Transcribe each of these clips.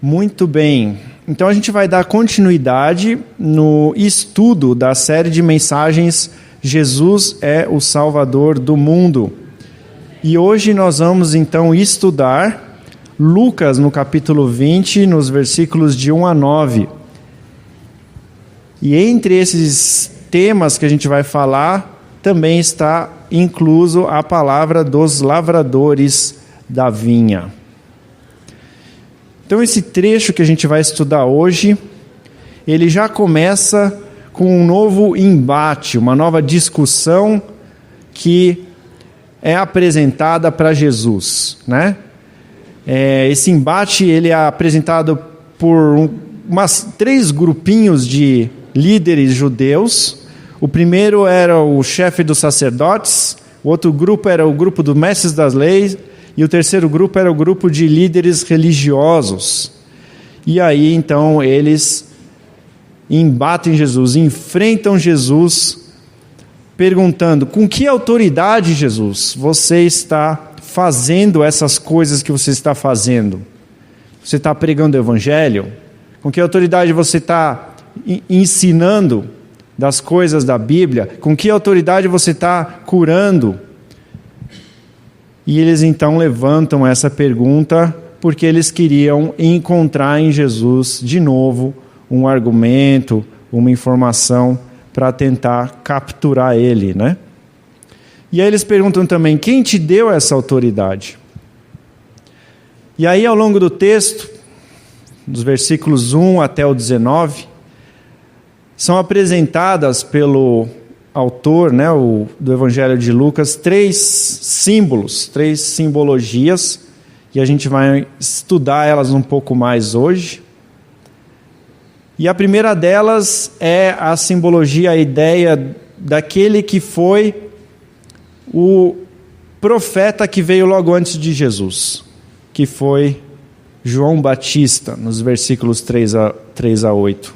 Muito bem, então a gente vai dar continuidade no estudo da série de mensagens Jesus é o Salvador do Mundo. E hoje nós vamos então estudar Lucas no capítulo 20, nos versículos de 1 a 9. E entre esses temas que a gente vai falar, também está incluso a palavra dos lavradores da vinha. Então esse trecho que a gente vai estudar hoje, ele já começa com um novo embate, uma nova discussão que é apresentada para Jesus, né? Esse embate ele é apresentado por três grupinhos de líderes judeus. O primeiro era o chefe dos sacerdotes, o outro grupo era o grupo dos mestres das leis, e o terceiro grupo era o grupo de líderes religiosos. E aí, então, eles embatem Jesus, enfrentam Jesus, perguntando: com que autoridade, Jesus, você está fazendo essas coisas que você está fazendo? Você está pregando o evangelho? Com que autoridade você está ensinando das coisas da Bíblia? Com que autoridade você está curando? E eles então levantam essa pergunta porque eles queriam encontrar em Jesus de novo um argumento, uma informação para tentar capturar ele, né? E aí eles perguntam também: quem te deu essa autoridade? E aí ao longo do texto, dos versículos 1 até o 19, são apresentadas pelo autor, né, do Evangelho de Lucas, três símbolos, três simbologias, e a gente vai estudar elas um pouco mais hoje. E a primeira delas é a simbologia, a ideia daquele que foi o profeta que veio logo antes de Jesus, que foi João Batista, nos versículos 3 a 8.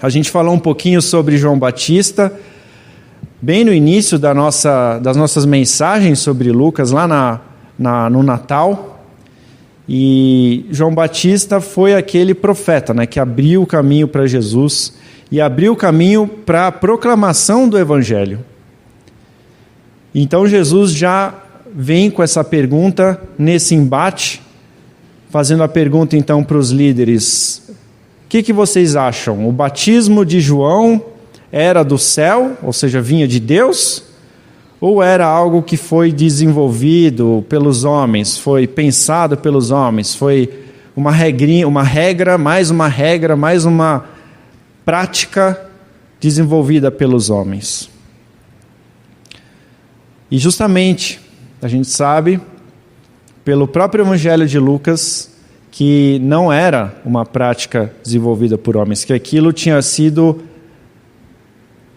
A gente falou um pouquinho sobre João Batista bem no início das nossas mensagens sobre Lucas, lá no Natal. E João Batista foi aquele profeta, né, que abriu o caminho para Jesus e abriu o caminho para a proclamação do Evangelho. Então Jesus já vem com essa pergunta nesse embate, fazendo a pergunta então para os líderes: o que vocês acham? O batismo de João era do céu, ou seja, vinha de Deus? Ou era algo que foi desenvolvido pelos homens, foi pensado pelos homens, foi uma regra, mais uma prática desenvolvida pelos homens? E justamente, a gente sabe, pelo próprio Evangelho de Lucas, que não era uma prática desenvolvida por homens, que aquilo tinha sido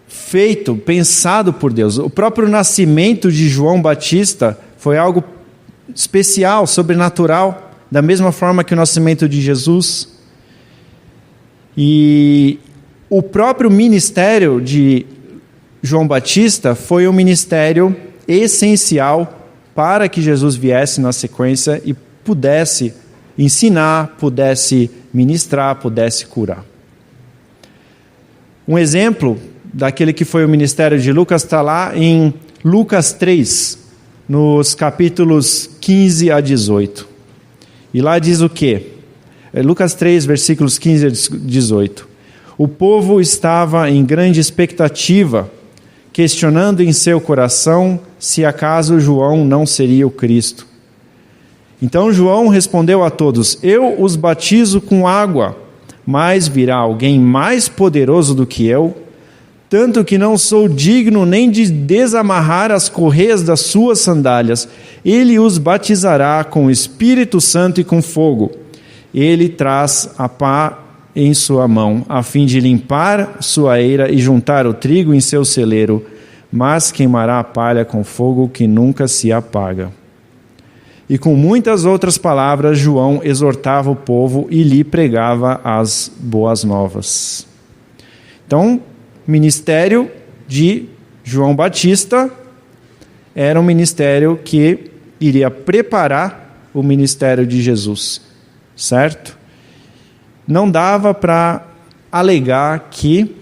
feito, pensado por Deus. O próprio nascimento de João Batista foi algo especial, sobrenatural, da mesma forma que o nascimento de Jesus. E o próprio ministério de João Batista foi um ministério essencial para que Jesus viesse na sequência e pudesse ensinar, pudesse ministrar, pudesse curar. Um exemplo daquele que foi o ministério de Lucas está lá em Lucas 3, nos capítulos 15 a 18. E lá diz o quê? Lucas 3, versículos 15 a 18. O povo estava em grande expectativa, questionando em seu coração se acaso João não seria o Cristo. Então João respondeu a todos: eu os batizo com água, mas virá alguém mais poderoso do que eu, tanto que não sou digno nem de desamarrar as correias das suas sandálias. Ele os batizará com o Espírito Santo e com fogo. Ele traz a pá em sua mão, a fim de limpar sua eira e juntar o trigo em seu celeiro, mas queimará a palha com fogo que nunca se apaga. E com muitas outras palavras, João exortava o povo e lhe pregava as boas novas. Então, ministério de João Batista era um ministério que iria preparar o ministério de Jesus, certo? não dava para alegar que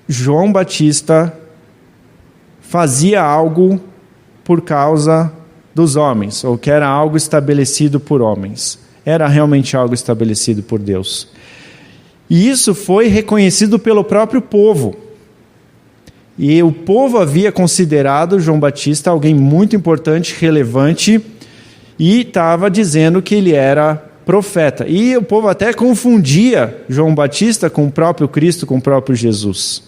João Batista fazia algo por causa dos homens, ou que era algo estabelecido por homens. Era realmente algo estabelecido por Deus. E isso foi reconhecido pelo próprio povo. E o povo havia considerado João Batista alguém muito importante, relevante, e estava dizendo que ele era profeta. E o povo até confundia João Batista com o próprio Cristo, com o próprio Jesus.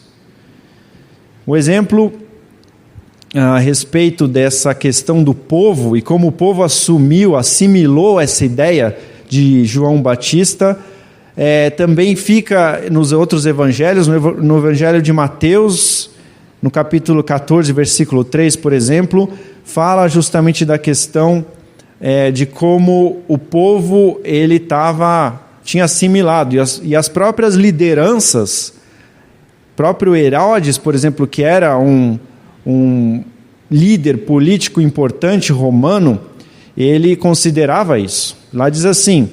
O exemplo a respeito dessa questão do povo e como o povo assimilou essa ideia de João Batista, também fica nos outros evangelhos, no evangelho de Mateus, no capítulo 14, versículo 3, por exemplo, fala justamente da questão de como o povo tinha assimilado, e as próprias lideranças, próprio Herodes, por exemplo, que era um líder político importante romano, ele considerava isso. Lá diz assim: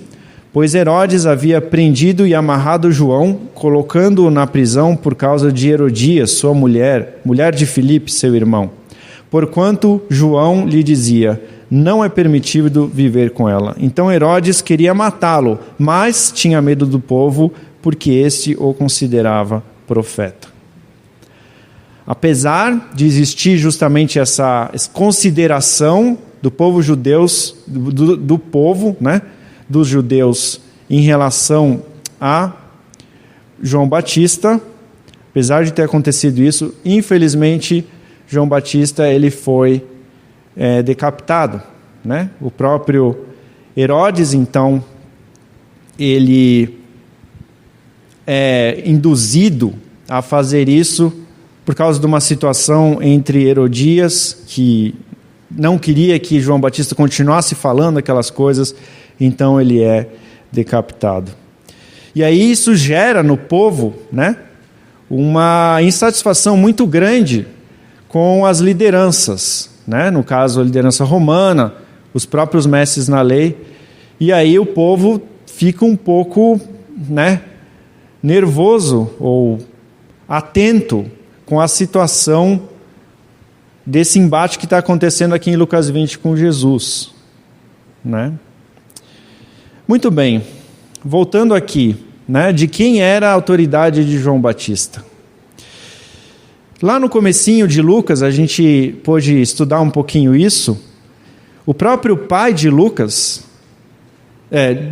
pois Herodes havia prendido e amarrado João, colocando-o na prisão por causa de Herodias, sua mulher de Filipe, seu irmão. Porquanto João lhe dizia: não é permitido viver com ela. Então Herodes queria matá-lo, mas tinha medo do povo, porque este o considerava profeta. Apesar de existir justamente essa consideração do povo judeus, do povo, né, dos judeus em relação a João Batista, apesar de ter acontecido isso, infelizmente João Batista ele foi decapitado, né? O próprio Herodes, então, ele é induzido a fazer isso por causa de uma situação entre Herodias, que não queria que João Batista continuasse falando aquelas coisas, então ele é decapitado. E aí isso gera no povo, né, uma insatisfação muito grande com as lideranças, né? No caso, a liderança romana, os próprios mestres na lei, e aí o povo fica um pouco, né, nervoso ou atento com a situação desse embate que está acontecendo aqui em Lucas 20 com Jesus, né? Muito bem, voltando aqui, né, de quem era a autoridade de João Batista. Lá no comecinho de Lucas, a gente pôde estudar um pouquinho isso. O próprio pai de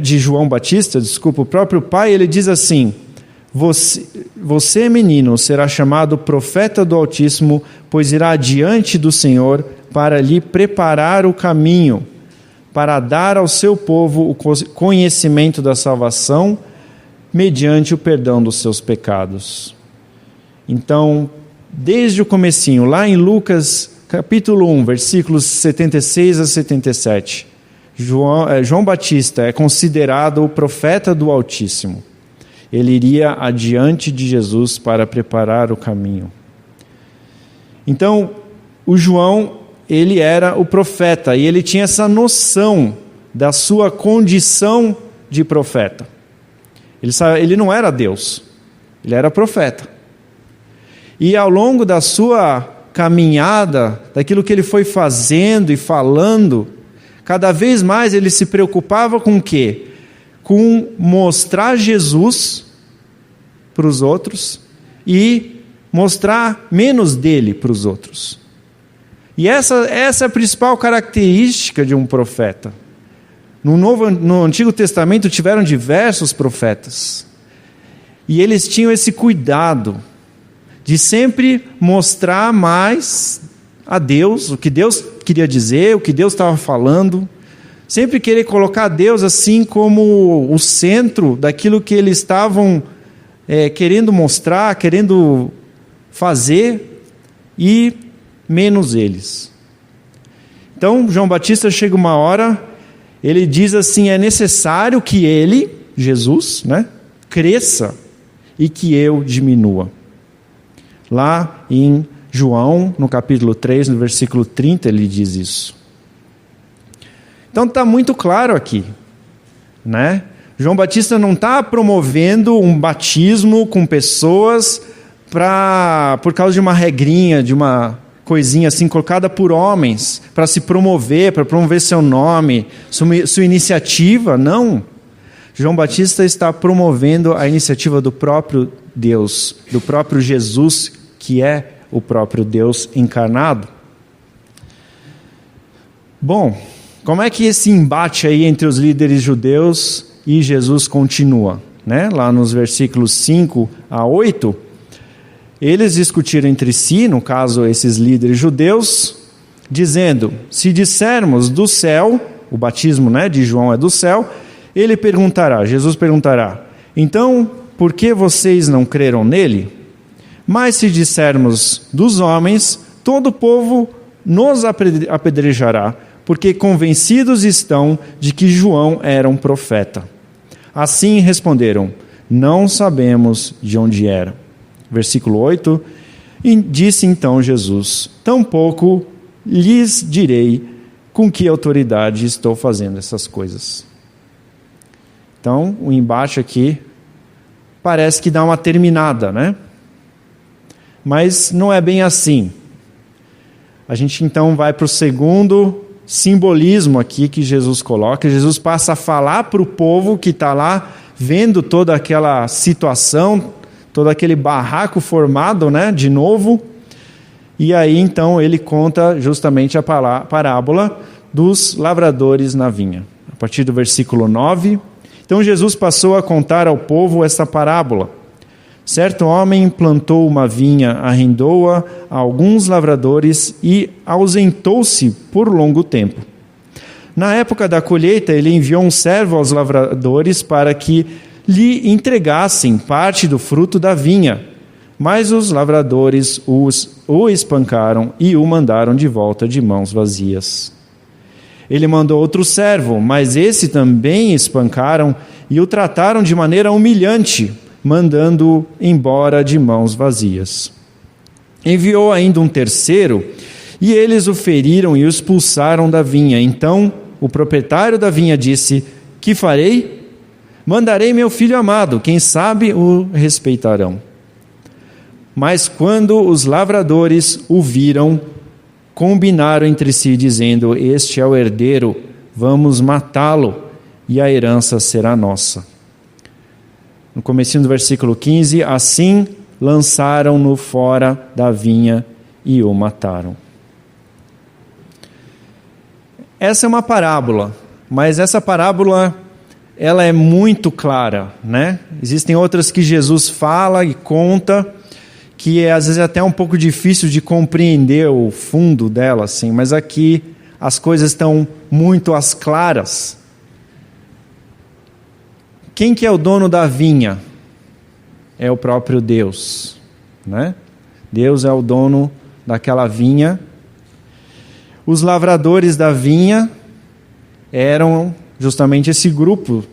de João Batista, o próprio pai, ele diz assim: Você, menino, será chamado profeta do Altíssimo, pois irá adiante do Senhor para lhe preparar o caminho, para dar ao seu povo o conhecimento da salvação, mediante o perdão dos seus pecados. Então, desde o comecinho, lá em Lucas capítulo 1, versículos 76 a 77, João Batista é considerado o profeta do Altíssimo. Ele iria adiante de Jesus para preparar o caminho. Então, o João, ele era o profeta, e ele tinha essa da sua condição de profeta. Ele não era Deus, ele era profeta. E ao longo da sua caminhada, daquilo que ele foi fazendo e falando, cada vez mais ele se preocupava com o quê? Com mostrar Jesus para os outros e mostrar menos dele para os outros. E essa é a principal característica de um profeta. No Antigo Testamento tiveram diversos profetas, e eles tinham esse cuidado de sempre mostrar mais a Deus, o que Deus queria dizer, o que Deus estava falando, sempre querer colocar Deus assim como o centro daquilo que eles estavam querendo mostrar, querendo fazer, e menos eles. Então, João Batista chega uma hora, ele diz assim: é necessário que ele, Jesus, né, cresça e que eu diminua. Lá em João, no capítulo 3, no versículo 30, ele diz isso. Então está muito claro aqui, né? João Batista não está promovendo um batismo com pessoas por causa de uma regrinha, de uma coisinha assim colocada por homens, para se promover, para promover seu nome, sua iniciativa. Não. João Batista está promovendo a iniciativa do próprio Deus, do próprio Jesus, que é o próprio Deus encarnado. Bom, como é que esse embate aí entre os líderes judeus e Jesus continua? Lá nos versículos 5 a 8, eles discutiram entre si, no caso esses líderes judeus, dizendo: se dissermos do céu, o batismo de João é do céu, Jesus perguntará: então por que vocês não creram nele? Mas se dissermos dos homens, todo o povo nos apedrejará, porque convencidos estão de que João era um profeta. Assim responderam: não sabemos de onde era. Versículo 8, e disse então Jesus: tampouco lhes direi com que autoridade estou fazendo essas coisas. Então, o embate aqui parece que dá uma terminada, Mas não é bem assim. A gente então vai para o segundo simbolismo aqui que Jesus coloca. Jesus passa a falar para o povo que está lá, vendo toda aquela situação, todo aquele barraco formado, de novo. E aí então ele conta justamente a parábola dos lavradores na vinha. A partir do versículo 9. Então Jesus passou a contar ao povo esta parábola. Certo homem plantou uma vinha, arrendou-a a alguns lavradores e ausentou-se por longo tempo. Na época da colheita, ele enviou um servo aos lavradores para que lhe entregassem parte do fruto da vinha. Mas os lavradores o espancaram e o mandaram de volta de mãos vazias. Ele mandou outro servo, mas esse também espancaram e o trataram de maneira humilhante, mandando-o embora de mãos vazias. Enviou ainda um terceiro, e eles o feriram e o expulsaram da vinha. Então o proprietário da vinha disse: que farei? Mandarei meu filho amado, quem sabe o respeitarão. Mas quando os lavradores o viram, combinaram entre si, dizendo: este é o herdeiro, vamos matá-lo, e a herança será nossa. No comecinho do versículo 15, assim lançaram-no fora da vinha e o mataram. Essa é uma parábola, mas essa parábola ela é muito clara, Existem outras que Jesus fala e conta, que às vezes é até um pouco difícil de compreender o fundo dela, assim, mas aqui as coisas estão muito às claras. Quem que é o dono da vinha? É o próprio Deus, Deus é o dono daquela vinha. Os lavradores da vinha eram justamente esse grupo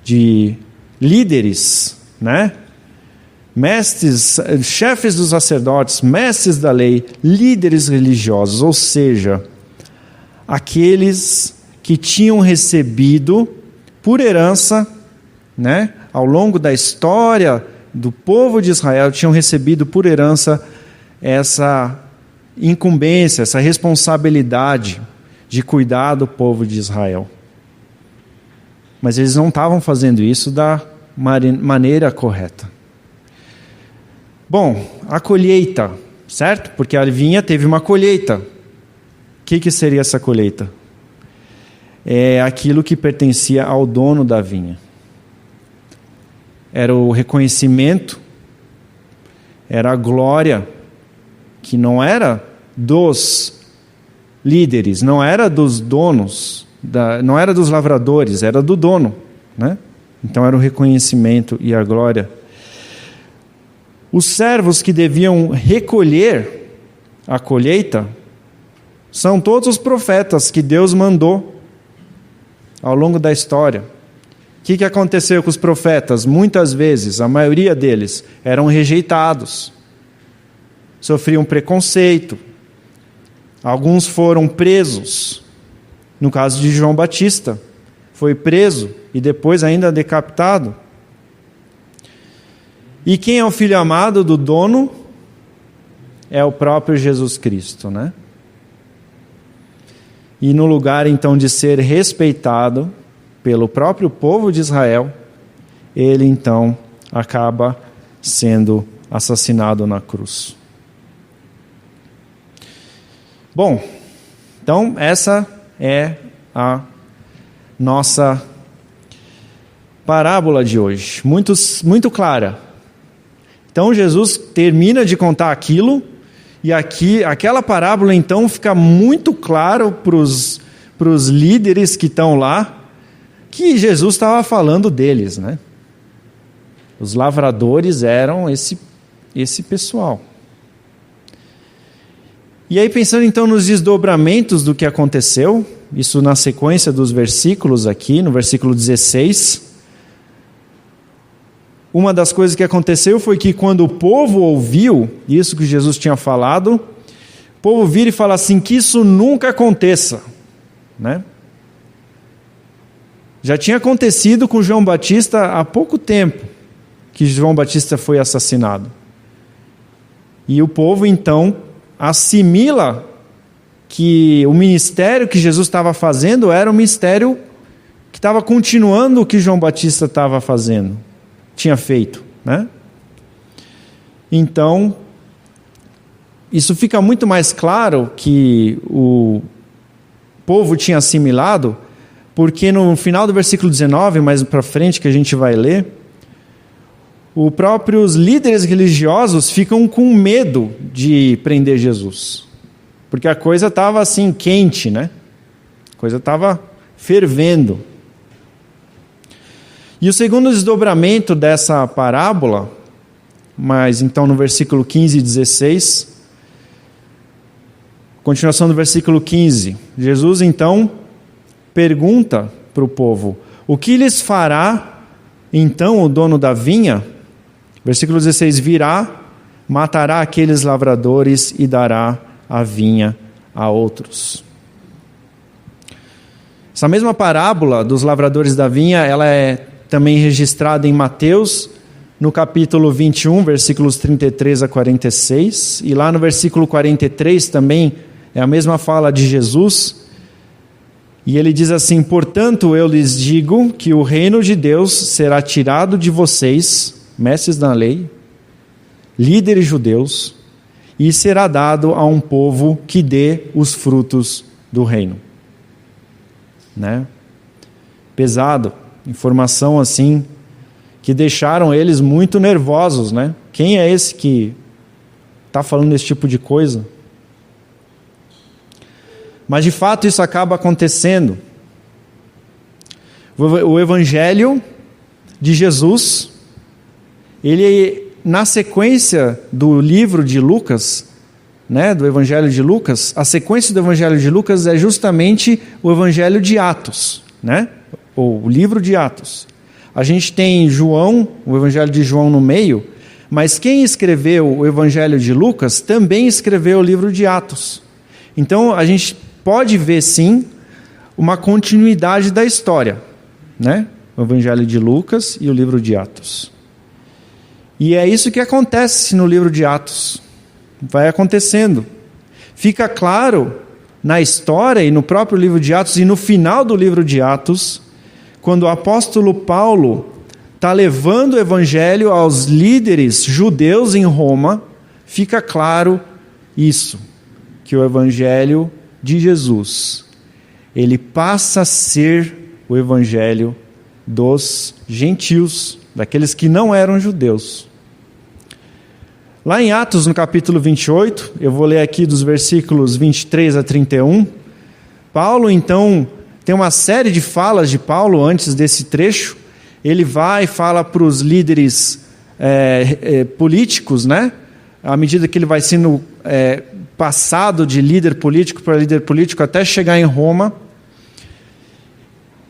de líderes, Mestres, chefes dos sacerdotes, mestres da lei, líderes religiosos, ou seja, aqueles que tinham recebido por herança, ao longo da história do povo de Israel, tinham recebido por herança essa incumbência, essa responsabilidade de cuidar do povo de Israel. Mas eles não estavam fazendo isso da maneira correta. Bom, a colheita, certo? Porque a vinha teve uma colheita. O que seria essa colheita? É aquilo que pertencia ao dono da vinha. Era o reconhecimento, era a glória, que não era dos líderes, não era dos donos, não era dos lavradores, era do dono, Então era o reconhecimento e a glória. Os servos que deviam recolher a colheita são todos os profetas que Deus mandou ao longo da história. O que aconteceu com os profetas? Muitas vezes, a maioria deles, eram rejeitados, sofriam preconceito, alguns foram presos. No caso de João Batista, foi preso e depois ainda decapitado. E quem é o filho amado do dono? É o próprio Jesus Cristo, né? E no lugar então de ser respeitado pelo próprio povo de Israel, ele então acaba sendo assassinado na cruz. Bom, então essa é a nossa parábola de hoje, muito clara. Então Jesus termina de contar aquilo, e aquela parábola então fica muito claro para os líderes que estão lá, que Jesus estava falando deles, né? Os lavradores eram esse pessoal. E aí, pensando então nos desdobramentos do que aconteceu, isso na sequência dos versículos aqui, no versículo 16, uma das coisas que aconteceu foi que quando o povo ouviu isso que Jesus tinha falado, o povo vira e fala assim, que isso nunca aconteça, né? Já tinha acontecido com João Batista há pouco tempo, que João Batista foi assassinado. E o povo então assimila que o ministério que Jesus estava fazendo era um ministério que estava continuando o que João Batista estava fazendo, tinha feito, né? Então, isso fica muito mais claro que o povo tinha assimilado, porque no final do versículo 19, mais para frente que a gente vai ler, os próprios líderes religiosos ficam com medo de prender Jesus, porque a coisa estava assim quente, né? A coisa estava fervendo. E o segundo desdobramento dessa parábola, mas então no versículo 15 e 16, continuação do versículo 15, Jesus então pergunta para o povo, o que lhes fará então o dono da vinha? Versículo 16, virá, matará aqueles lavradores e dará a vinha a outros. Essa mesma parábola dos lavradores da vinha, ela é também registrada em Mateus, no capítulo 21, versículos 33 a 46, e lá no versículo 43 também é a mesma fala de Jesus, e ele diz assim, portanto eu lhes digo que o reino de Deus será tirado de vocês, mestres da lei, líderes judeus, e será dado a um povo que dê os frutos do reino. Né? Pesado, informação assim, que deixaram eles muito nervosos, né? Quem é esse que está falando esse tipo de coisa? Mas de fato isso acaba acontecendo. O evangelho de Jesus, ele, na sequência do livro de Lucas, né, do Evangelho de Lucas, a sequência do Evangelho de Lucas é justamente o Evangelho de Atos, né, ou o livro de Atos. A gente tem João, o Evangelho de João no meio, mas quem escreveu o Evangelho de Lucas também escreveu o livro de Atos. Então a gente pode ver sim uma continuidade da história, né, o Evangelho de Lucas e o livro de Atos. E é isso que acontece no livro de Atos. Vai acontecendo. Fica claro na história e no próprio livro de Atos e no final do livro de Atos, quando o apóstolo Paulo está levando o evangelho aos líderes judeus em Roma, fica claro isso, que o evangelho de Jesus, ele passa a ser o evangelho dos gentios, daqueles que não eram judeus. Lá em Atos, no capítulo 28, eu vou ler aqui dos versículos 23 a 31, Paulo, então, tem uma série de falas de Paulo antes desse trecho. Ele vai e fala para os líderes políticos, né? À medida que ele vai sendo passado de líder político para líder político até chegar em Roma.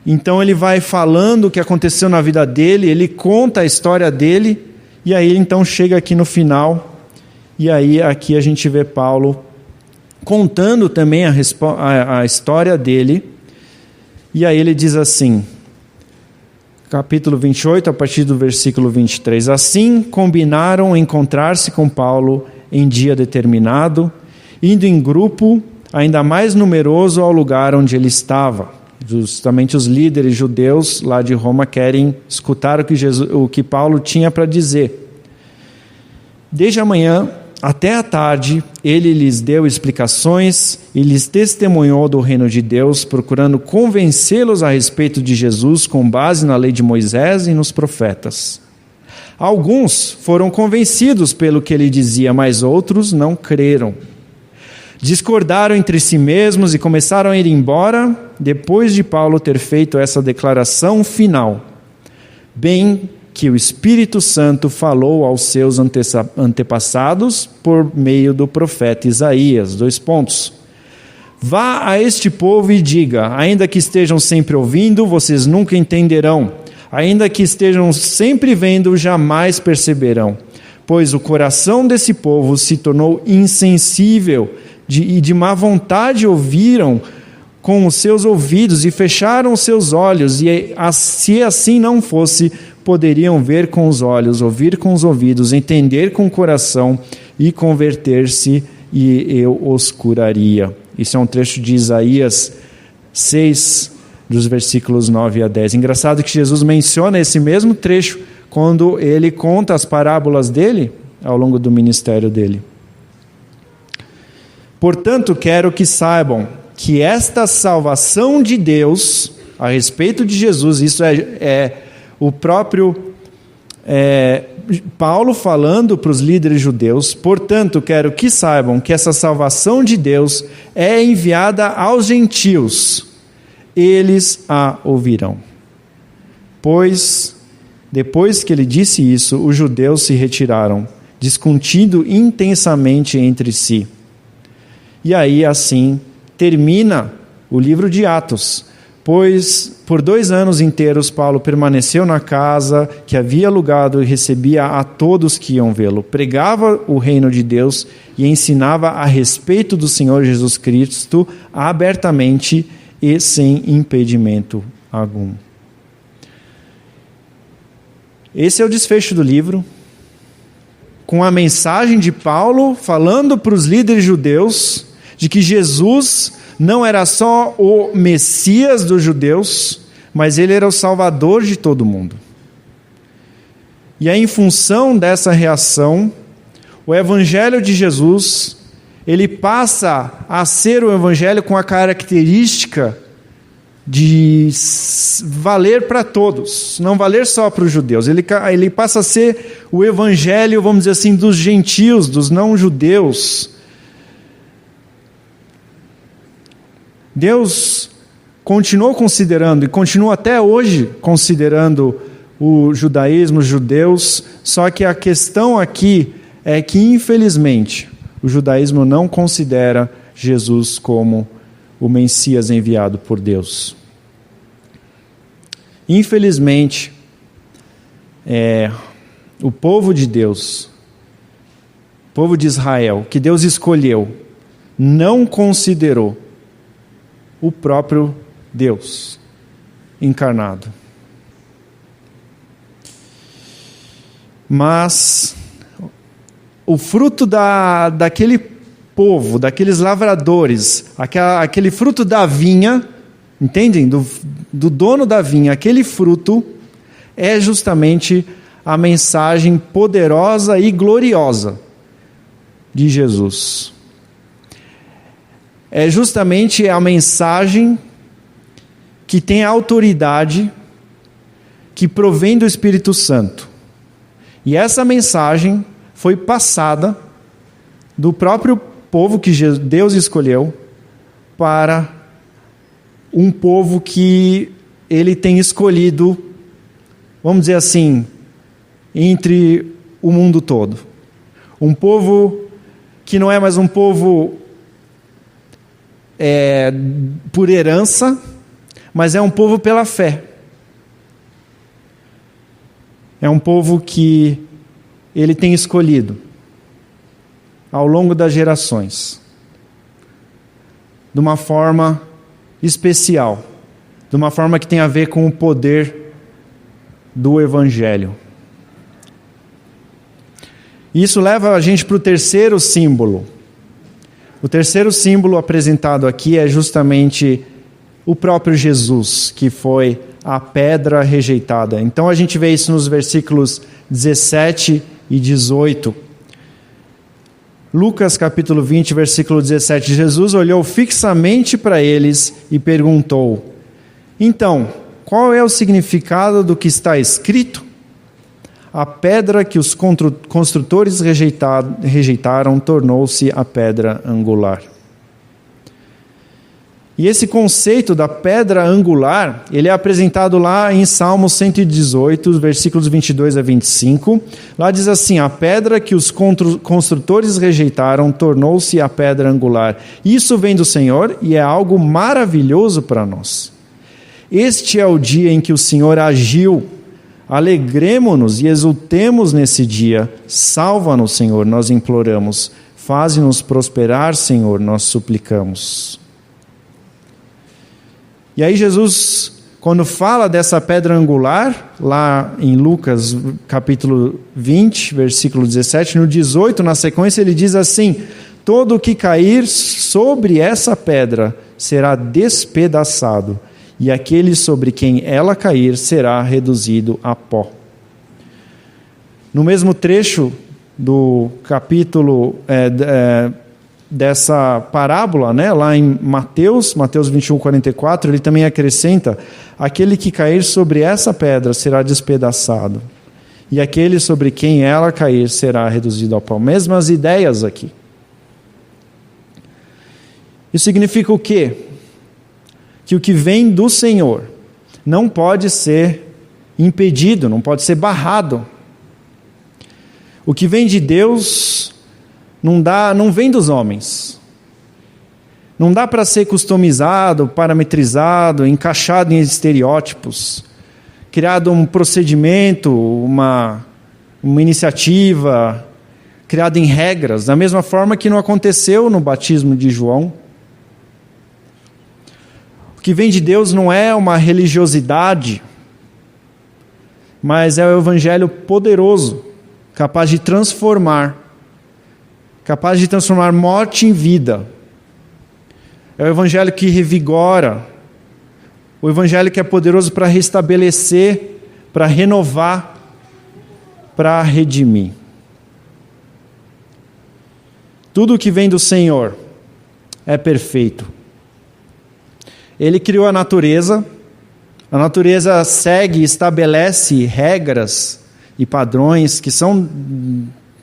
Então ele vai falando o que aconteceu na vida dele, ele conta a história dele, e aí então chega aqui no final, e aí aqui a gente vê Paulo contando também a história dele, e aí ele diz assim, capítulo 28, a partir do versículo 23. Assim, combinaram encontrar-se com Paulo em dia determinado, indo em grupo ainda mais numeroso ao lugar onde ele estava. Justamente os líderes judeus lá de Roma querem escutar o que Paulo tinha para dizer. Desde a manhã até a tarde, ele lhes deu explicações e lhes testemunhou do reino de Deus, procurando convencê-los a respeito de Jesus com base na lei de Moisés e nos profetas. Alguns foram convencidos pelo que ele dizia, mas outros não creram. Discordaram entre si mesmos e começaram a ir embora depois de Paulo ter feito essa declaração final. Bem que o Espírito Santo falou aos seus antepassados por meio do profeta Isaías. Vá a este povo e diga, ainda que estejam sempre ouvindo, vocês nunca entenderão. Ainda que estejam sempre vendo, jamais perceberão. Pois o coração desse povo se tornou insensível e de má vontade ouviram com os seus ouvidos e fecharam os seus olhos. E se assim não fosse, poderiam ver com os olhos, ouvir com os ouvidos, entender com o coração e converter-se, e eu os curaria. Isso é um trecho de Isaías 6, dos versículos 9 a 10. Engraçado que Jesus menciona esse mesmo trecho quando ele conta as parábolas dele ao longo do ministério dele. Portanto, quero que saibam que esta salvação de Deus, a respeito de Jesus, isso é o próprio Paulo falando para os líderes judeus. Portanto, quero que saibam que essa salvação de Deus é enviada aos gentios. Eles a ouvirão. Pois, depois que ele disse isso, os judeus se retiraram, discutindo intensamente entre si. E aí, assim, termina o livro de Atos. Pois, por 2 anos inteiros, Paulo permaneceu na casa que havia alugado e recebia a todos que iam vê-lo. Pregava o reino de Deus e ensinava a respeito do Senhor Jesus Cristo abertamente e sem impedimento algum. Esse é o desfecho do livro, com a mensagem de Paulo falando para os líderes judeus de que Jesus não era só o Messias dos judeus, mas ele era o Salvador de todo mundo. E aí, em função dessa reação, o Evangelho de Jesus, ele passa a ser o Evangelho com a característica de valer para todos, não valer só para os judeus. Ele passa a ser o Evangelho, vamos dizer assim, dos gentios, dos não-judeus. Deus continuou considerando, e continua até hoje considerando o judaísmo, os judeus, só que a questão aqui é que, infelizmente, o judaísmo não considera Jesus como o Messias enviado por Deus. Infelizmente, o povo de Deus, o povo de Israel, que Deus escolheu, não considerou o próprio Deus encarnado. Mas o fruto daquele povo, daqueles lavradores, aquele fruto da vinha, entendem? Do dono da vinha, aquele fruto é justamente a mensagem poderosa e gloriosa de Jesus. É justamente a mensagem que tem a autoridade que provém do Espírito Santo. E essa mensagem foi passada do próprio povo que Deus escolheu para um povo que ele tem escolhido, vamos dizer assim, entre o mundo todo. Um povo que não é mais um povo por herança, mas é um povo pela fé. É um povo que ele tem escolhido ao longo das gerações, de uma forma especial, de uma forma que tem a ver com o poder do Evangelho. Isso leva a gente para o terceiro símbolo. O terceiro símbolo apresentado aqui é justamente o próprio Jesus, que foi a pedra rejeitada. Então a gente vê isso nos versículos 17 e 18. Lucas capítulo 20, versículo 17. Jesus olhou fixamente para eles e perguntou: então, qual é o significado do que está escrito? A pedra que os construtores rejeitaram tornou-se a pedra angular. E esse conceito da pedra angular, ele é apresentado lá em Salmos 118, versículos 22 a 25. Lá diz assim: a pedra que os construtores rejeitaram tornou-se a pedra angular. Isso vem do Senhor e é algo maravilhoso para nós. Este é o dia em que o Senhor agiu. Alegremo-nos e exultemos nesse dia. Salva-nos, Senhor, nós imploramos. Faze-nos prosperar, Senhor, nós suplicamos. E aí Jesus, quando fala dessa pedra angular, lá em Lucas capítulo 20, versículo 17, no 18, na sequência, ele diz assim: todo o que cair sobre essa pedra será despedaçado, e aquele sobre quem ela cair será reduzido a pó. No mesmo trecho do capítulo dessa parábola, né, lá em Mateus 21, 44, ele também acrescenta: aquele que cair sobre essa pedra será despedaçado, e aquele sobre quem ela cair será reduzido ao pó. Mesmas ideias aqui. Isso significa o quê? Que o que vem do Senhor não pode ser impedido, não pode ser barrado. O que vem de Deus não vem dos homens. Não dá para ser customizado, parametrizado, encaixado em estereótipos, criado um procedimento, uma iniciativa, criado em regras, da mesma forma que não aconteceu no batismo de João. O que vem de Deus não é uma religiosidade, mas é o Evangelho poderoso, capaz de transformar morte em vida. É o Evangelho que revigora, o Evangelho que é poderoso para restabelecer, para renovar, para redimir. Tudo o que vem do Senhor é perfeito. Ele criou a natureza segue e estabelece regras e padrões que são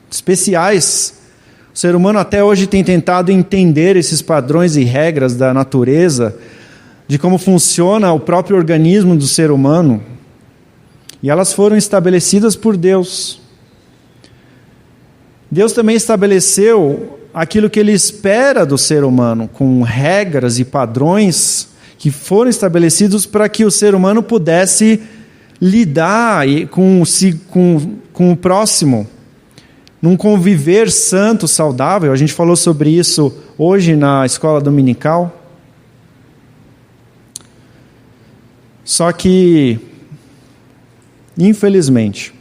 especiais. O ser humano até hoje tem tentado entender esses padrões e regras da natureza, de como funciona o próprio organismo do ser humano, e elas foram estabelecidas por Deus. Deus também estabeleceu aquilo que Ele espera do ser humano, com regras e padrões que foram estabelecidos para que o ser humano pudesse lidar com o próximo, num conviver santo, saudável. A gente falou sobre isso hoje na escola dominical. Só que, infelizmente,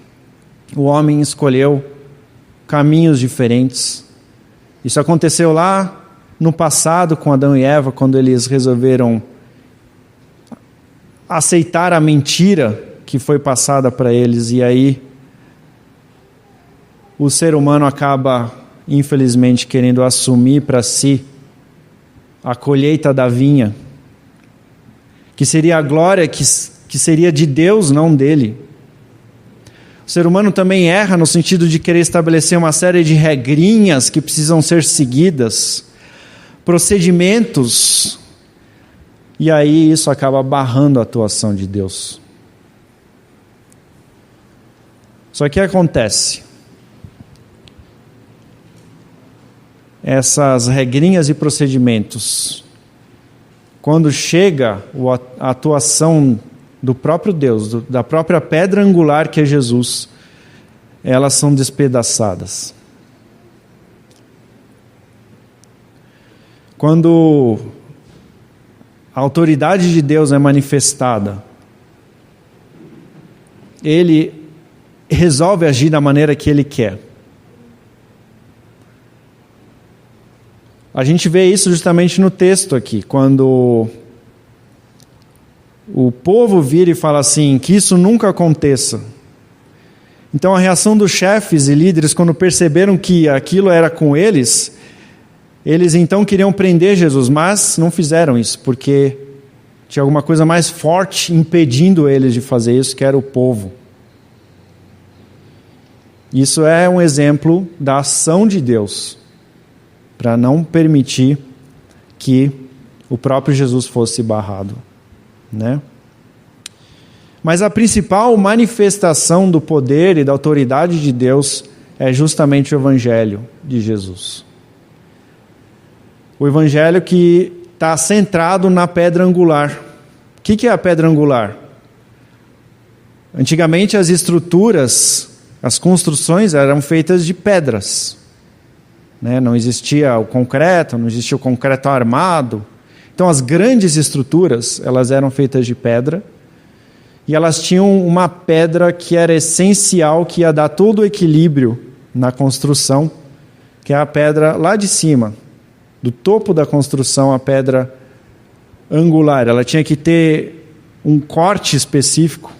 o homem escolheu caminhos diferentes. Isso aconteceu lá no passado com Adão e Eva, quando eles resolveram aceitar a mentira que foi passada para eles, e aí o ser humano acaba, infelizmente, querendo assumir para si a colheita da vinha, que seria a glória que seria de Deus, não dele. O ser humano também erra no sentido de querer estabelecer uma série de regrinhas que precisam ser seguidas, procedimentos, e aí isso acaba barrando a atuação de Deus. Só que acontece, essas regrinhas e procedimentos, quando chega a atuação do próprio Deus, da própria pedra angular que é Jesus, elas são despedaçadas. Quando a autoridade de Deus é manifestada, ele resolve agir da maneira que ele quer. A gente vê isso justamente no texto aqui, quando o povo vira e fala assim, que isso nunca aconteça. Então a reação dos chefes e líderes, quando perceberam que aquilo era com eles então queriam prender Jesus, mas não fizeram isso, porque tinha alguma coisa mais forte impedindo eles de fazer isso, que era o povo. Isso é um exemplo da ação de Deus, para não permitir que o próprio Jesus fosse barrado, né? Mas a principal manifestação do poder e da autoridade de Deus é justamente o Evangelho de Jesus. O Evangelho que está centrado na pedra angular. O que é a pedra angular? Antigamente as estruturas, as construções eram feitas de pedras, né? Não existia o concreto, não existia o concreto armado. Então as grandes estruturas, elas eram feitas de pedra, e elas tinham uma pedra que era essencial, que ia dar todo o equilíbrio na construção, que é a pedra lá de cima, do topo da construção, a pedra angular. Ela tinha que ter um corte específico,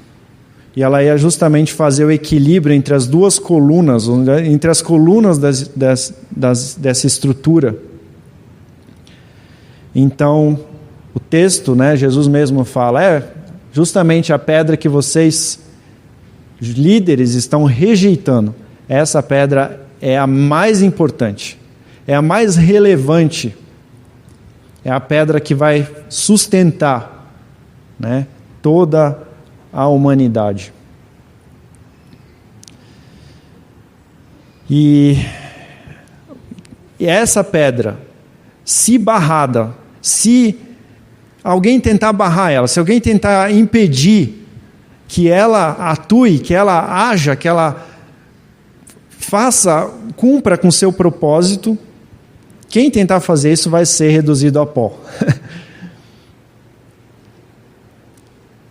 e ela ia justamente fazer o equilíbrio entre as duas colunas, entre as colunas dessa estrutura. Então, o texto, né, Jesus mesmo fala, justamente a pedra que vocês, líderes, estão rejeitando. Essa pedra é a mais importante, é a mais relevante, é a pedra que vai sustentar, né, toda a humanidade. E essa pedra, se barrada, se alguém tentar barrar ela, se alguém tentar impedir que ela atue, que ela haja, que ela cumpra com seu propósito, quem tentar fazer isso vai ser reduzido a pó.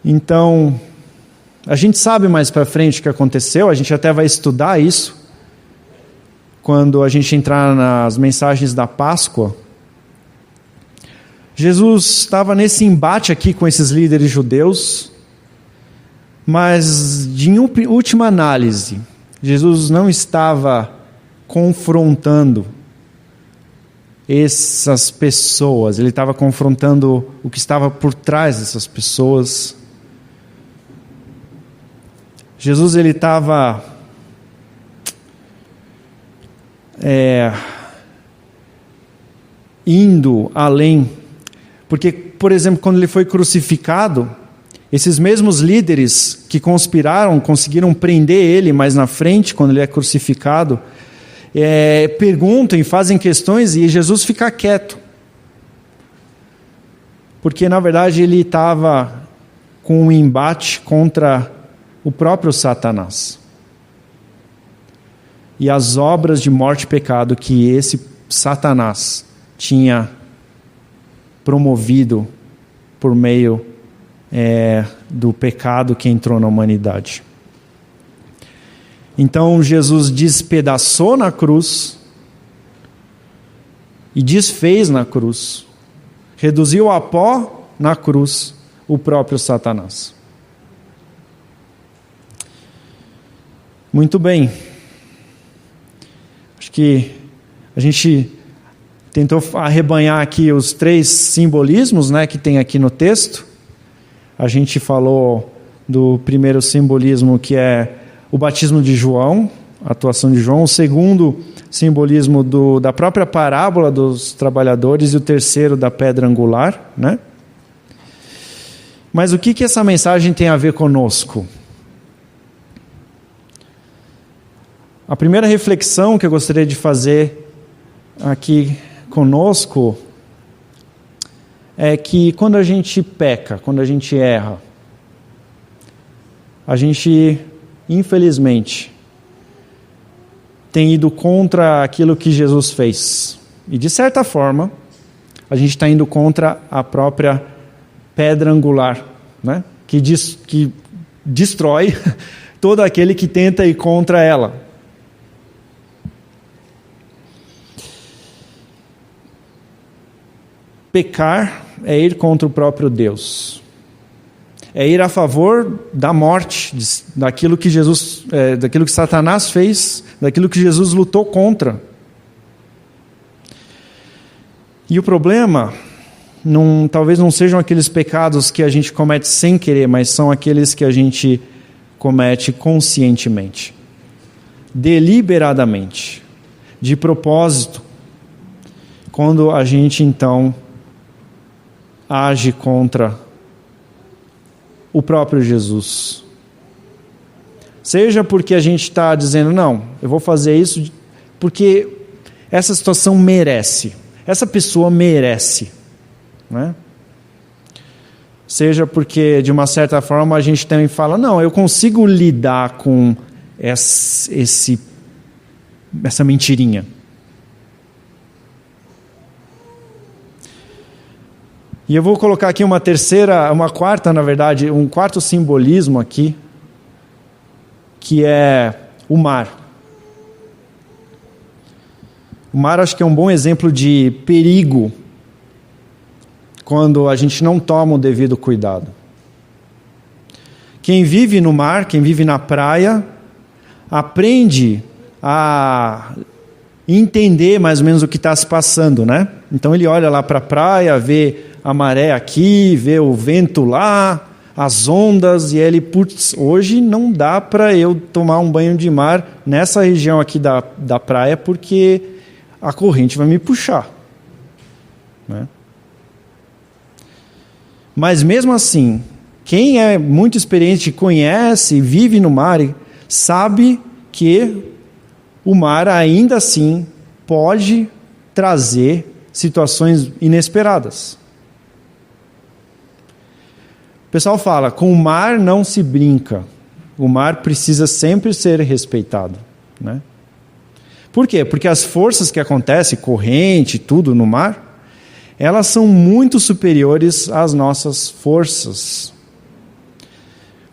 Então, a gente sabe mais para frente o que aconteceu, a gente até vai estudar isso, quando a gente entrar nas mensagens da Páscoa. Jesus estava nesse embate aqui com esses líderes judeus, mas, de última análise, Jesus não estava confrontando essas pessoas, ele estava confrontando o que estava por trás dessas pessoas. Jesus, ele estava indo além, porque, por exemplo, quando ele foi crucificado, esses mesmos líderes que conspiraram, conseguiram prender ele mais na frente, quando ele é crucificado, perguntam e fazem questões, e Jesus fica quieto. Porque, na verdade, ele estava com um embate contra o próprio Satanás. E as obras de morte e pecado que esse Satanás tinha promovido por meio do pecado que entrou na humanidade. Então Jesus despedaçou na cruz e desfez na cruz, reduziu a pó na cruz o próprio Satanás. Muito bem. Acho que a gente tentou arrebanhar aqui os 3 simbolismos, né, que tem aqui no texto. A gente falou do primeiro simbolismo, que é o batismo de João, a atuação de João. O segundo simbolismo da própria parábola dos trabalhadores, e o terceiro da pedra angular, né? Mas o que essa mensagem tem a ver conosco? A primeira reflexão que eu gostaria de fazer aqui conosco é que quando a gente peca, quando a gente erra, a gente, infelizmente, tem ido contra aquilo que Jesus fez. E, de certa forma, a gente está indo contra a própria pedra angular, né? Que destrói todo aquele que tenta ir contra ela. Pecar é ir contra o próprio Deus. É ir a favor da morte, daquilo que daquilo que Satanás fez, daquilo que Jesus lutou contra. E o problema, talvez não sejam aqueles pecados que a gente comete sem querer, mas são aqueles que a gente comete conscientemente, deliberadamente, de propósito, quando a gente então age contra o próprio Jesus. Seja porque a gente está dizendo, não, eu vou fazer isso porque essa situação merece, essa pessoa merece, né? Seja porque, de uma certa forma, a gente também fala, não, eu consigo lidar com essa mentirinha. E eu vou colocar aqui um quarto simbolismo aqui, que é o mar. O mar acho que é um bom exemplo de perigo quando a gente não toma o devido cuidado. Quem vive no mar, quem vive na praia, aprende a entender mais ou menos o que está se passando, né? Então ele olha lá para a praia, vê a maré aqui, vê o vento lá, as ondas, e ele, putz, hoje não dá para eu tomar um banho de mar nessa região aqui da praia, porque a corrente vai me puxar, né? Mas mesmo assim, quem é muito experiente, conhece, vive no mar, sabe que o mar ainda assim pode trazer situações inesperadas. O pessoal fala, com o mar não se brinca. O mar precisa sempre ser respeitado, né? Por quê? Porque as forças que acontecem, corrente, tudo no mar, elas são muito superiores às nossas forças.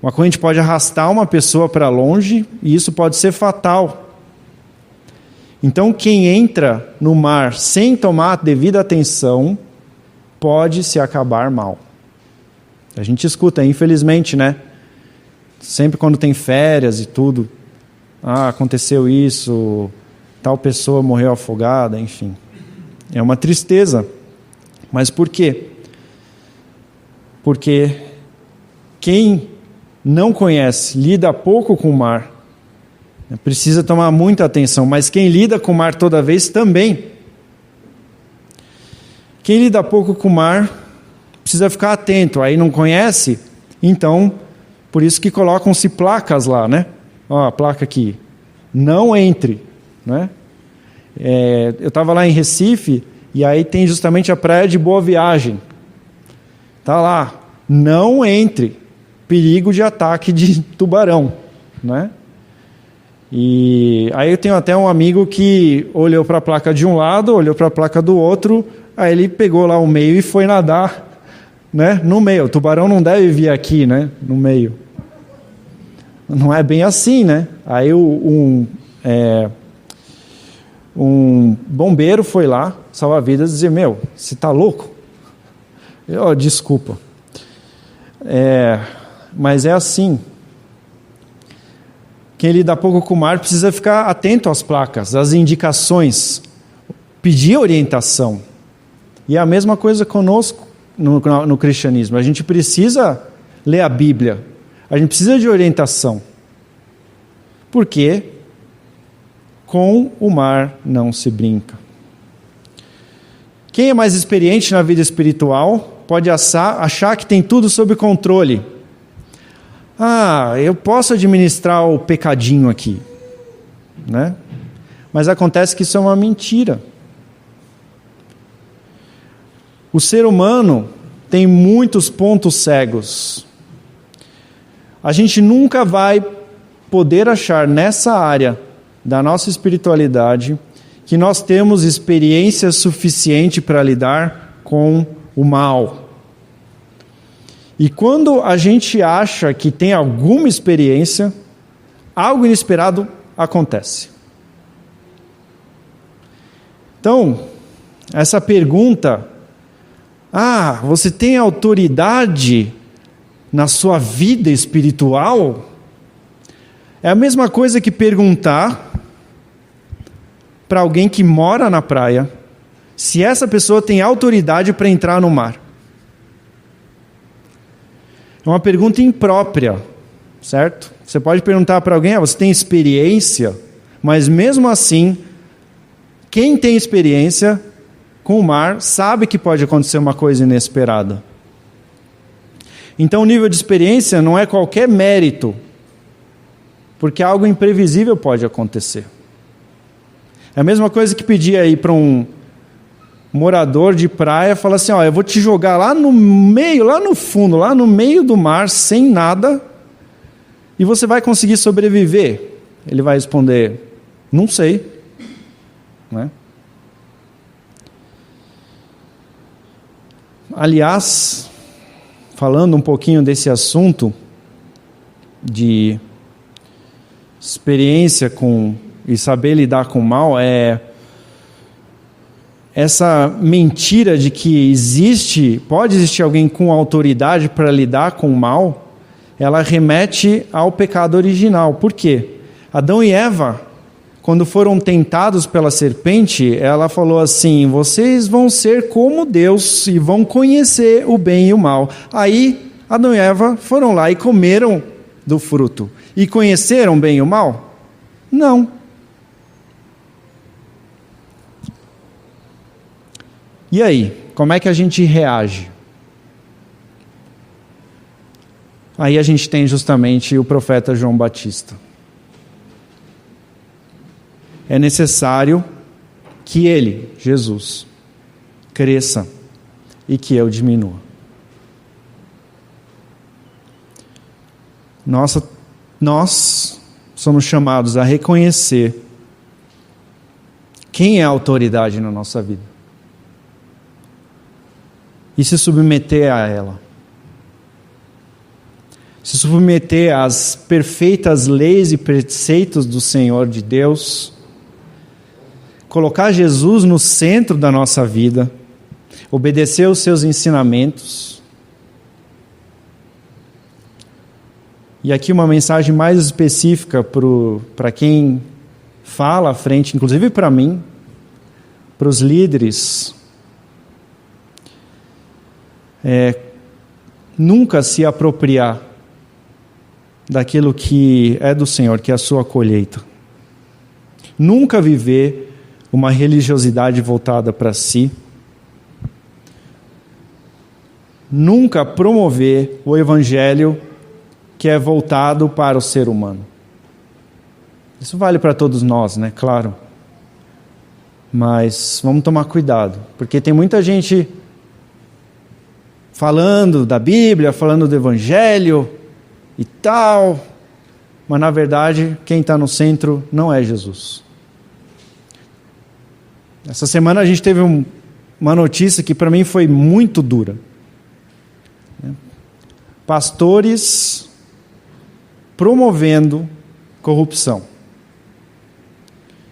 Uma corrente pode arrastar uma pessoa para longe e isso pode ser fatal. Então, quem entra no mar sem tomar a devida atenção pode se acabar mal. A gente escuta, infelizmente, né? Sempre quando tem férias e tudo, aconteceu isso, tal pessoa morreu afogada, enfim. É uma tristeza. Mas por quê? Porque quem não conhece, lida pouco com o mar, precisa tomar muita atenção, mas quem lida com o mar toda vez também. Quem lida pouco com o mar precisa ficar atento, aí não conhece, então, por isso que colocam-se placas lá, né? Ó, a placa aqui, não entre, né? Eu estava lá em Recife, e aí tem justamente a praia de Boa Viagem. Está lá, não entre, perigo de ataque de tubarão, né? E aí eu tenho até um amigo que olhou para a placa de um lado, olhou para a placa do outro, aí ele pegou lá o meio e foi nadar, né? No meio. O tubarão não deve vir aqui, né? No meio. Não é bem assim, né? Aí um bombeiro foi lá, salva-vidas, dizer, você está louco? Desculpa. Mas é assim. Quem lida pouco com o mar precisa ficar atento às placas, às indicações, pedir orientação. E é a mesma coisa conosco no cristianismo. A gente precisa ler a Bíblia, a gente precisa de orientação. Por quê? Com o mar não se brinca. Quem é mais experiente na vida espiritual pode achar que tem tudo sob controle. Eu posso administrar o pecadinho aqui, né? Mas acontece que isso é uma mentira. O ser humano tem muitos pontos cegos. A gente nunca vai poder achar nessa área da nossa espiritualidade que nós temos experiência suficiente para lidar com o mal. E quando a gente acha que tem alguma experiência, algo inesperado acontece. Então, essa pergunta, você tem autoridade na sua vida espiritual? É a mesma coisa que perguntar para alguém que mora na praia se essa pessoa tem autoridade para entrar no mar. É uma pergunta imprópria, certo? Você pode perguntar para alguém, você tem experiência? Mas mesmo assim, quem tem experiência com o mar sabe que pode acontecer uma coisa inesperada. Então o nível de experiência não é qualquer mérito, porque algo imprevisível pode acontecer. É a mesma coisa que pedir aí para um morador de praia, falar assim, eu vou te jogar lá no meio, lá no fundo, lá no meio do mar, sem nada, e você vai conseguir sobreviver. Ele vai responder, não sei. Né? Aliás, falando um pouquinho desse assunto de experiência e saber lidar com o mal, essa mentira de que pode existir alguém com autoridade para lidar com o mal, ela remete ao pecado original. Por quê? Adão e Eva, quando foram tentados pela serpente, ela falou assim, vocês vão ser como Deus e vão conhecer o bem e o mal. Aí, Adão e Eva foram lá e comeram do fruto. E conheceram bem e o mal? Não. E aí, como é que a gente reage? Aí a gente tem justamente o profeta João Batista. É necessário que ele, Jesus, cresça e que eu diminua. Nós somos chamados a reconhecer quem é a autoridade na nossa vida e se submeter a ela. Se submeter às perfeitas leis e preceitos do Senhor de Deus, colocar Jesus no centro da nossa vida, obedecer aos seus ensinamentos. E aqui uma mensagem mais específica para quem fala à frente, inclusive para mim, para os líderes. Nunca se apropriar daquilo que é do Senhor, que é a sua colheita. Nunca viver uma religiosidade voltada para si. Nunca promover o evangelho que é voltado para o ser humano. Isso vale para todos nós, né? Claro. Mas vamos tomar cuidado, porque tem muita gente falando da Bíblia, falando do evangelho e tal, mas na verdade quem está no centro não é Jesus. Essa semana a gente teve uma notícia que para mim foi muito dura. Pastores promovendo corrupção.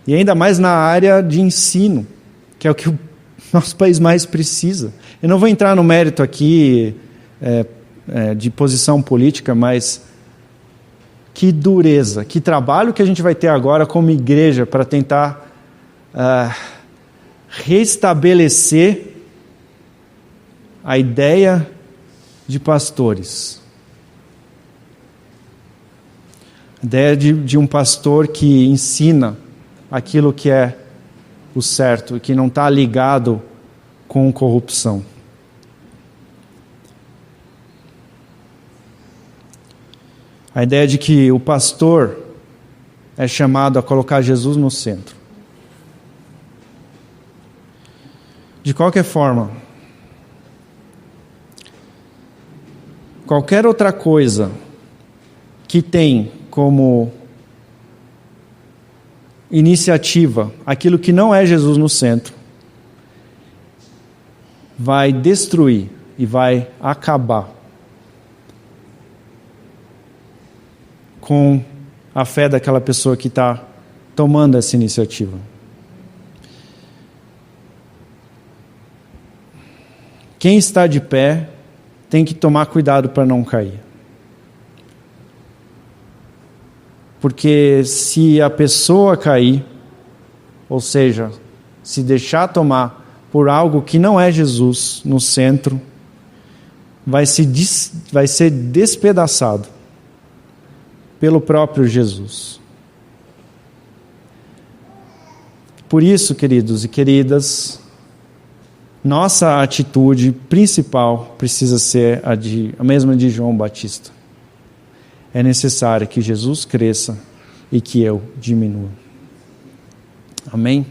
E ainda mais na área de ensino, que é o que o nosso país mais precisa. Eu não vou entrar no mérito aqui de posição política, mas que dureza, que trabalho que a gente vai ter agora como igreja para tentar restabelecer a ideia de pastores. A ideia de um pastor que ensina aquilo que é o certo e que não está ligado com corrupção. A ideia de que o pastor é chamado a colocar Jesus no centro. De qualquer forma, qualquer outra coisa que tem como iniciativa aquilo que não é Jesus no centro, vai destruir e vai acabar com a fé daquela pessoa que está tomando essa iniciativa. Quem está de pé tem que tomar cuidado para não cair. Porque se a pessoa cair, ou seja, se deixar tomar por algo que não é Jesus no centro, vai ser despedaçado pelo próprio Jesus. Por isso, queridos e queridas, nossa atitude principal precisa ser a mesma de João Batista. É necessário que Jesus cresça e que eu diminua. Amém?